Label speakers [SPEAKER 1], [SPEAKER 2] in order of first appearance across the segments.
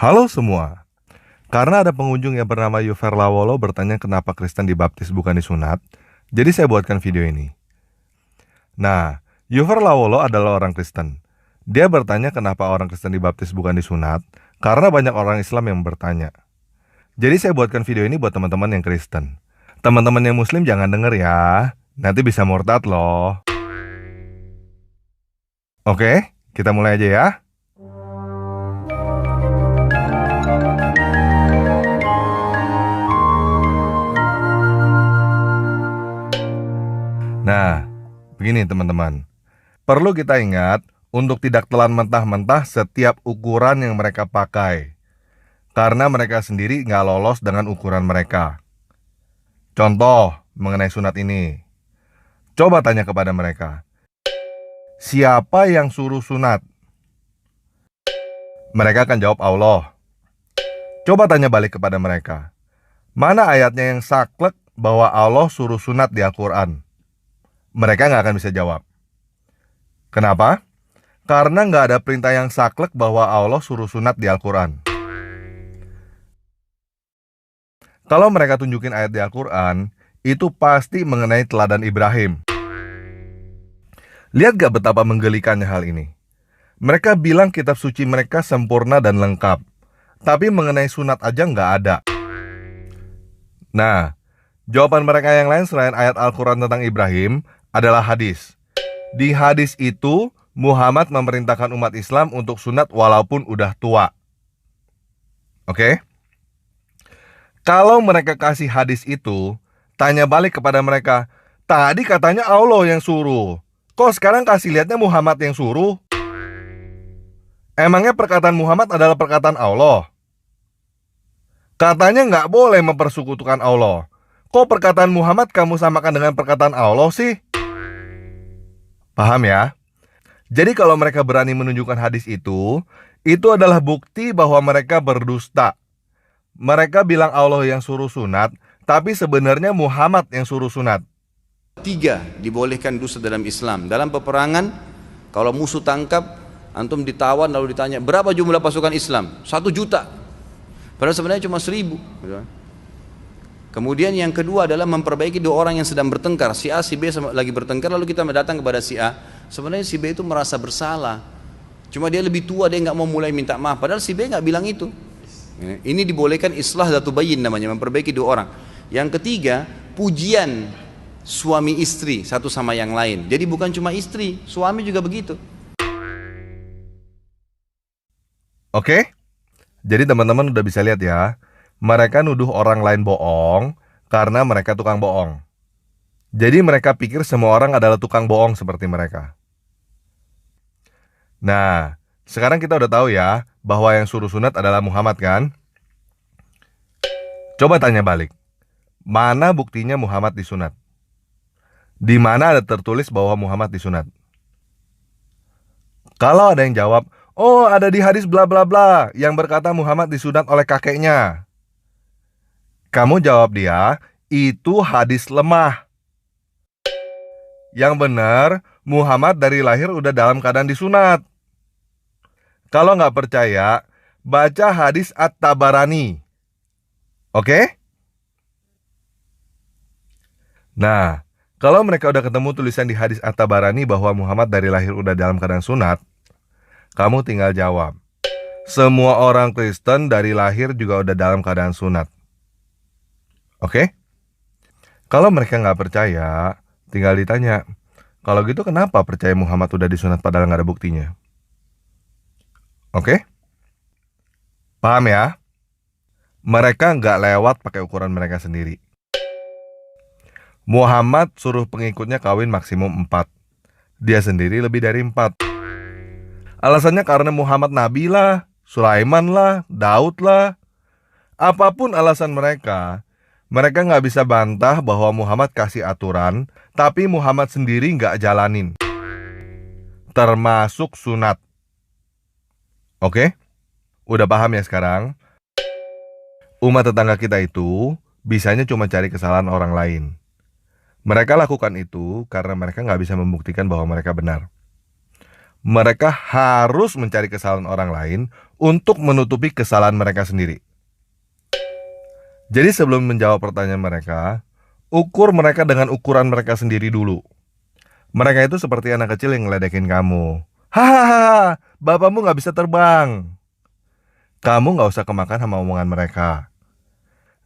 [SPEAKER 1] Halo semua, karena ada pengunjung yang bernama Yufer Lawolo bertanya kenapa Kristen dibaptis bukan disunat, jadi saya buatkan video ini. Nah, Yufer Lawolo adalah orang Kristen. Dia bertanya kenapa orang Kristen dibaptis bukan disunat, karena banyak orang Islam yang bertanya. Jadi saya buatkan video ini buat teman-teman yang Kristen. Teman-teman yang Muslim jangan denger ya, nanti bisa murtad loh. Oke, kita mulai aja ya. Nah, begini teman-teman. Perlu kita ingat untuk tidak telan mentah-mentah setiap ukuran yang mereka pakai. Karena mereka sendiri nggak lolos dengan ukuran mereka. Contoh mengenai sunat ini. Coba tanya kepada mereka. Siapa yang suruh sunat? Mereka akan jawab Allah. Coba tanya balik kepada mereka. Mana ayatnya yang saklek bahwa Allah suruh sunat di Al-Quran? Mereka nggak akan bisa jawab. Kenapa? Karena nggak ada perintah yang saklek bahwa Allah suruh sunat di Al-Quran. Kalau mereka tunjukin ayat di Al-Quran, itu pasti mengenai teladan Ibrahim. Lihat gak betapa menggelikannya hal ini? Mereka bilang kitab suci mereka sempurna dan lengkap, tapi mengenai sunat aja nggak ada. Nah, jawaban mereka yang lain selain ayat Al-Quran tentang Ibrahim adalah hadis. Di hadis itu, Muhammad memerintahkan umat Islam untuk sunat walaupun udah tua. Oke? Kalau mereka kasih hadis itu, tanya balik kepada mereka, tadi katanya Allah yang suruh. Kok sekarang kasih lihatnya Muhammad yang suruh? Emangnya perkataan Muhammad adalah perkataan Allah? Katanya nggak boleh mempersekutukan Allah. Kok perkataan Muhammad kamu samakan dengan perkataan Allah sih? Paham ya? Jadi kalau mereka berani menunjukkan hadis itu adalah bukti bahwa mereka berdusta. Mereka bilang Allah yang suruh sunat, tapi sebenarnya Muhammad yang suruh sunat.
[SPEAKER 2] Tiga dibolehkan dusta dalam Islam. Dalam peperangan, kalau musuh tangkap, antum ditawan lalu ditanya, berapa jumlah pasukan Islam? 1 juta. Padahal sebenarnya cuma 1000. Kemudian yang kedua adalah memperbaiki 2 orang yang sedang bertengkar. Si A, si B lagi bertengkar, lalu kita datang kepada si A. Sebenarnya si B itu merasa bersalah. Cuma dia lebih tua, dia nggak mau mulai minta maaf. Padahal si B nggak bilang itu. Ini dibolehkan islah dzatu bayyin namanya, memperbaiki 2 orang. Yang ketiga, pujian suami istri satu sama yang lain. Jadi bukan cuma istri, suami juga begitu.
[SPEAKER 1] Oke? Jadi teman-teman udah bisa lihat ya, mereka nuduh orang lain bohong karena mereka tukang bohong. Jadi mereka pikir semua orang adalah tukang bohong seperti mereka. Nah, sekarang kita udah tahu ya bahwa yang suruh sunat adalah Muhammad kan? Coba tanya balik. Mana buktinya Muhammad disunat? Di mana ada tertulis bahwa Muhammad disunat? Kalau ada yang jawab, oh ada di hadis bla bla bla yang berkata Muhammad disunat oleh kakeknya. Kamu jawab dia, itu hadis lemah. Yang benar, Muhammad dari lahir udah dalam keadaan disunat. Kalau nggak percaya, baca hadis At-Tabarani. Oke? Nah, kalau mereka udah ketemu tulisan di hadis At-Tabarani bahwa Muhammad dari lahir udah dalam keadaan sunat, kamu tinggal jawab, semua orang Kristen dari lahir juga udah dalam keadaan sunat. Oke? Kalau mereka nggak percaya, tinggal ditanya, kalau gitu kenapa percaya Muhammad udah disunat padahal nggak ada buktinya? Oke? Paham ya? Mereka nggak lewat pakai ukuran mereka sendiri. Muhammad suruh pengikutnya kawin maksimum 4. Dia sendiri lebih dari 4. Alasannya karena Muhammad Nabi lah, Sulaiman lah, Daud lah. Apapun alasan mereka nggak bisa bantah bahwa Muhammad kasih aturan, tapi Muhammad sendiri nggak jalanin. Termasuk sunat. Oke? Udah paham ya sekarang? Umat tetangga kita itu bisanya cuma cari kesalahan orang lain. Mereka lakukan itu karena mereka nggak bisa membuktikan bahwa mereka benar. Mereka harus mencari kesalahan orang lain untuk menutupi kesalahan mereka sendiri. Jadi sebelum menjawab pertanyaan mereka, ukur mereka dengan ukuran mereka sendiri dulu. Mereka itu seperti anak kecil yang ngeledekin kamu. Hahaha, bapakmu gak bisa terbang. Kamu gak usah kemakan sama omongan mereka.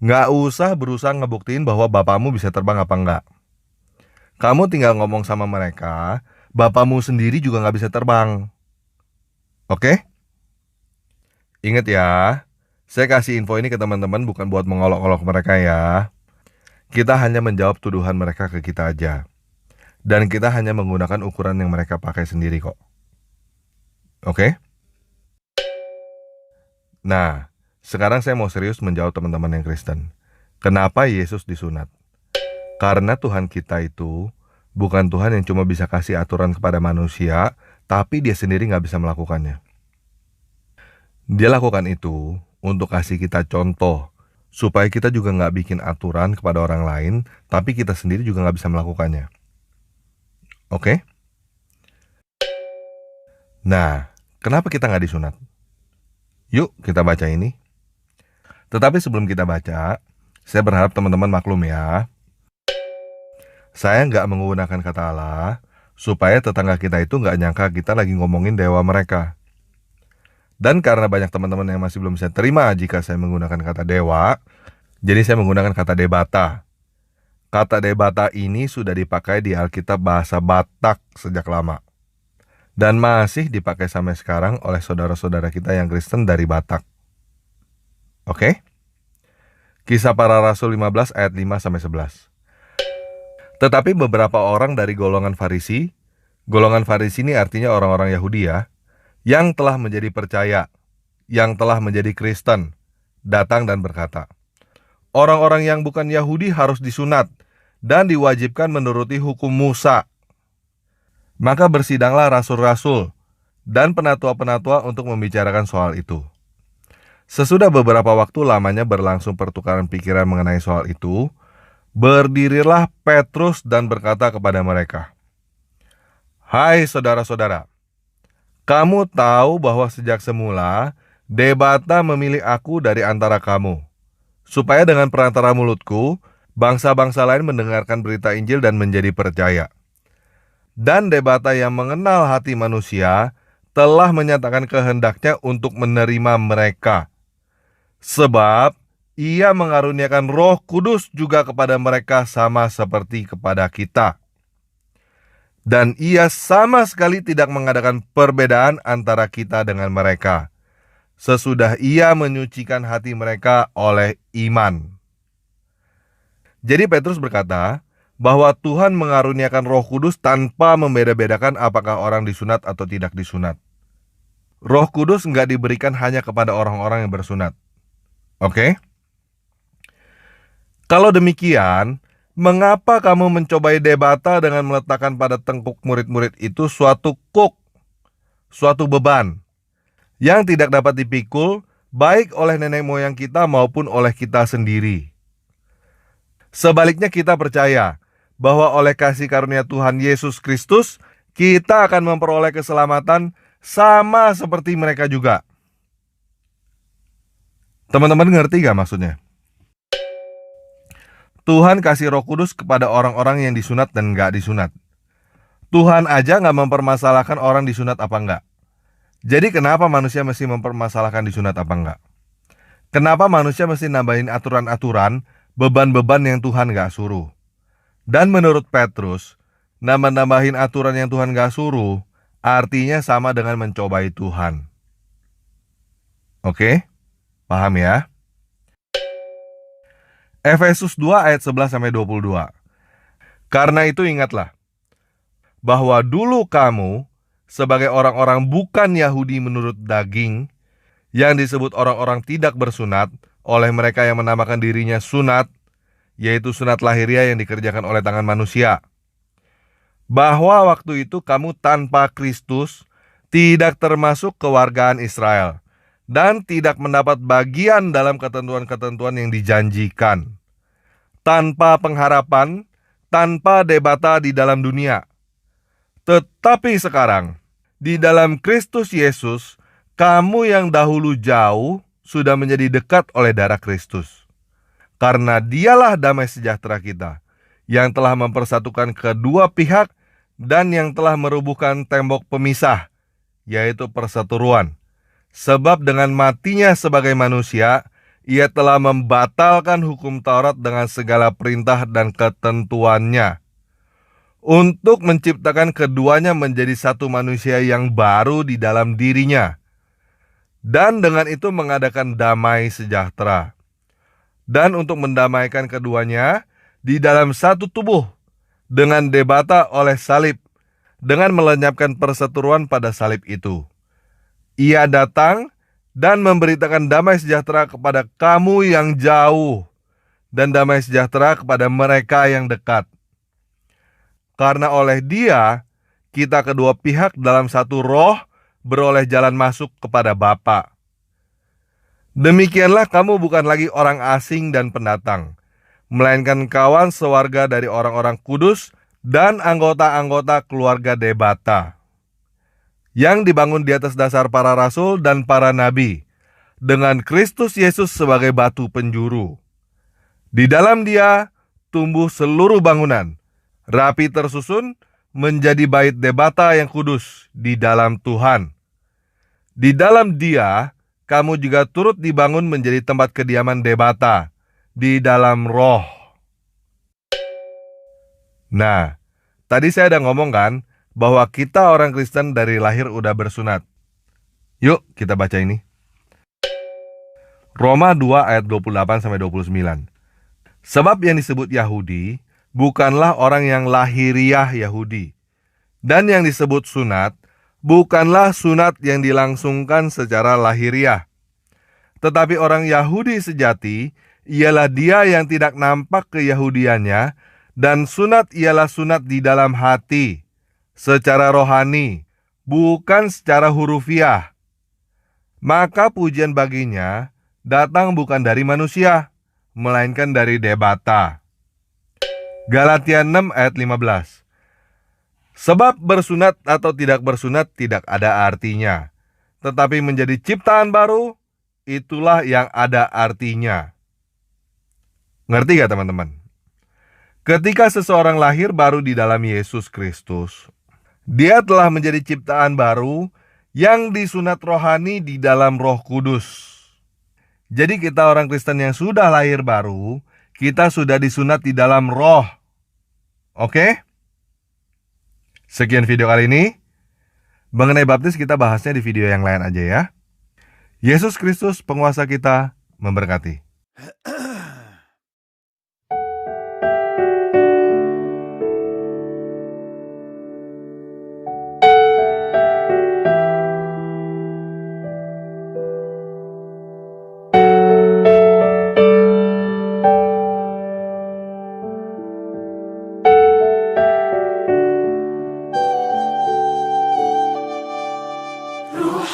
[SPEAKER 1] Gak usah berusaha ngebuktiin bahwa bapakmu bisa terbang apa enggak. Kamu tinggal ngomong sama mereka, bapakmu sendiri juga gak bisa terbang. Oke? Ingat ya, saya kasih info ini ke teman-teman bukan buat mengolok-olok mereka ya. Kita hanya menjawab tuduhan mereka ke kita aja. Dan kita hanya menggunakan ukuran yang mereka pakai sendiri kok. Oke? Nah, sekarang saya mau serius menjawab teman-teman yang Kristen. Kenapa Yesus disunat? Karena Tuhan kita itu bukan Tuhan yang cuma bisa kasih aturan kepada manusia, tapi dia sendiri nggak bisa melakukannya. Dia lakukan itu untuk kasih kita contoh, supaya kita juga nggak bikin aturan kepada orang lain, tapi kita sendiri juga nggak bisa melakukannya. Oke? Nah, kenapa kita nggak disunat? Yuk kita baca ini. Tetapi sebelum kita baca, saya berharap teman-teman maklum ya. Saya nggak menggunakan kata Allah, supaya tetangga kita itu nggak nyangka kita lagi ngomongin dewa mereka. Dan karena banyak teman-teman yang masih belum bisa terima jika saya menggunakan kata dewa, jadi saya menggunakan kata debata. Kata debata ini sudah dipakai di Alkitab bahasa Batak sejak lama. Dan masih dipakai sampai sekarang oleh saudara-saudara kita yang Kristen dari Batak. Oke? Kisah Para Rasul 15 ayat 5-11. Tetapi beberapa orang dari golongan Farisi ini artinya orang-orang Yahudi ya, yang telah menjadi percaya, yang telah menjadi Kristen, datang dan berkata, orang-orang yang bukan Yahudi harus disunat dan diwajibkan menuruti hukum Musa. Maka bersidanglah rasul-rasul dan penatua-penatua untuk membicarakan soal itu. Sesudah beberapa waktu lamanya berlangsung pertukaran pikiran mengenai soal itu, berdirilah Petrus dan berkata kepada mereka, hai saudara-saudara, kamu tahu bahwa sejak semula debata memilih aku dari antara kamu, supaya dengan perantara mulutku, bangsa-bangsa lain mendengarkan berita Injil dan menjadi percaya. Dan debata yang mengenal hati manusia telah menyatakan kehendaknya untuk menerima mereka. Sebab ia mengaruniakan Roh Kudus juga kepada mereka sama seperti kepada kita. Dan ia sama sekali tidak mengadakan perbedaan antara kita dengan mereka, sesudah ia menyucikan hati mereka oleh iman. Jadi Petrus berkata bahwa Tuhan mengaruniakan Roh Kudus tanpa membeda-bedakan apakah orang disunat atau tidak disunat. Roh Kudus nggak diberikan hanya kepada orang-orang yang bersunat. Oke? Kalau demikian, mengapa kamu mencobai debata dengan meletakkan pada tengkuk murid-murid itu suatu suatu beban, yang tidak dapat dipikul baik oleh nenek moyang kita maupun oleh kita sendiri? Sebaliknya kita percaya bahwa oleh kasih karunia Tuhan Yesus Kristus, kita akan memperoleh keselamatan sama seperti mereka juga. Teman-teman ngerti gak maksudnya? Tuhan kasih Roh Kudus kepada orang-orang yang disunat dan gak disunat. Tuhan aja gak mempermasalahkan orang disunat apa enggak. Jadi kenapa manusia mesti mempermasalahkan disunat apa enggak? Kenapa manusia mesti nambahin aturan-aturan, beban-beban yang Tuhan gak suruh? Dan menurut Petrus, nambah-nambahin aturan yang Tuhan gak suruh, artinya sama dengan mencobai Tuhan. Oke? Paham ya? Efesus 2 ayat 11-22. Karena itu ingatlah, bahwa dulu kamu sebagai orang-orang bukan Yahudi menurut daging, yang disebut orang-orang tidak bersunat oleh mereka yang menamakan dirinya sunat, yaitu sunat lahiriah yang dikerjakan oleh tangan manusia. Bahwa waktu itu kamu tanpa Kristus tidak termasuk kewargaan Israel, dan tidak mendapat bagian dalam ketentuan-ketentuan yang dijanjikan, tanpa pengharapan, tanpa debata di dalam dunia. Tetapi sekarang, Di dalam Kristus Yesus, kamu yang dahulu jauh sudah menjadi dekat oleh darah Kristus. Karena dialah damai sejahtera kita, yang telah mempersatukan kedua pihak dan yang telah merubuhkan tembok pemisah, yaitu perseteruan. Sebab dengan matinya sebagai manusia, ia telah membatalkan hukum Taurat dengan segala perintah dan ketentuannya, untuk menciptakan keduanya menjadi satu manusia yang baru di dalam dirinya, dan dengan itu mengadakan damai sejahtera. Dan untuk mendamaikan keduanya di dalam satu tubuh dengan debata oleh salib, dengan melenyapkan perseteruan pada salib itu. Ia datang dan memberitakan damai sejahtera kepada kamu yang jauh dan damai sejahtera kepada mereka yang dekat. Karena oleh Dia, kita kedua pihak dalam satu roh beroleh jalan masuk kepada Bapa. Demikianlah kamu bukan lagi orang asing dan pendatang, melainkan kawan sewarga dari orang-orang kudus dan anggota-anggota keluarga debata, yang dibangun di atas dasar para rasul dan para nabi, dengan Kristus Yesus sebagai batu penjuru. Di dalam Dia tumbuh seluruh bangunan, rapi tersusun menjadi bait debata yang kudus di dalam Tuhan. Di dalam Dia, kamu juga turut dibangun menjadi tempat kediaman debata di dalam roh. Nah, tadi saya udah ngomong kan, bahwa kita orang Kristen dari lahir udah bersunat. Yuk kita baca ini. Roma 2 ayat 28-29. Sebab yang disebut Yahudi bukanlah orang yang lahiriah Yahudi, dan yang disebut sunat bukanlah sunat yang dilangsungkan secara lahiriah. Tetapi orang Yahudi sejati ialah dia yang tidak nampak keyahudiannya, dan sunat ialah sunat di dalam hati, secara rohani, bukan secara hurufiah. Maka pujian baginya datang bukan dari manusia, melainkan dari debata. Galatia 6 ayat 15. Sebab bersunat atau tidak bersunat tidak ada artinya, tetapi menjadi ciptaan baru, itulah yang ada artinya. Ngerti gak teman-teman? Ketika seseorang lahir baru di dalam Yesus Kristus, dia telah menjadi ciptaan baru yang disunat rohani di dalam Roh Kudus. Jadi kita orang Kristen yang sudah lahir baru, kita sudah disunat di dalam roh. Oke? Sekian video kali ini. Mengenai baptis kita bahasnya di video yang lain aja ya. Yesus Kristus penguasa kita memberkati.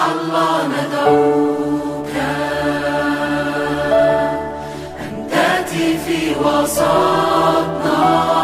[SPEAKER 3] الله ندعوك أن تأتي في وسطنا.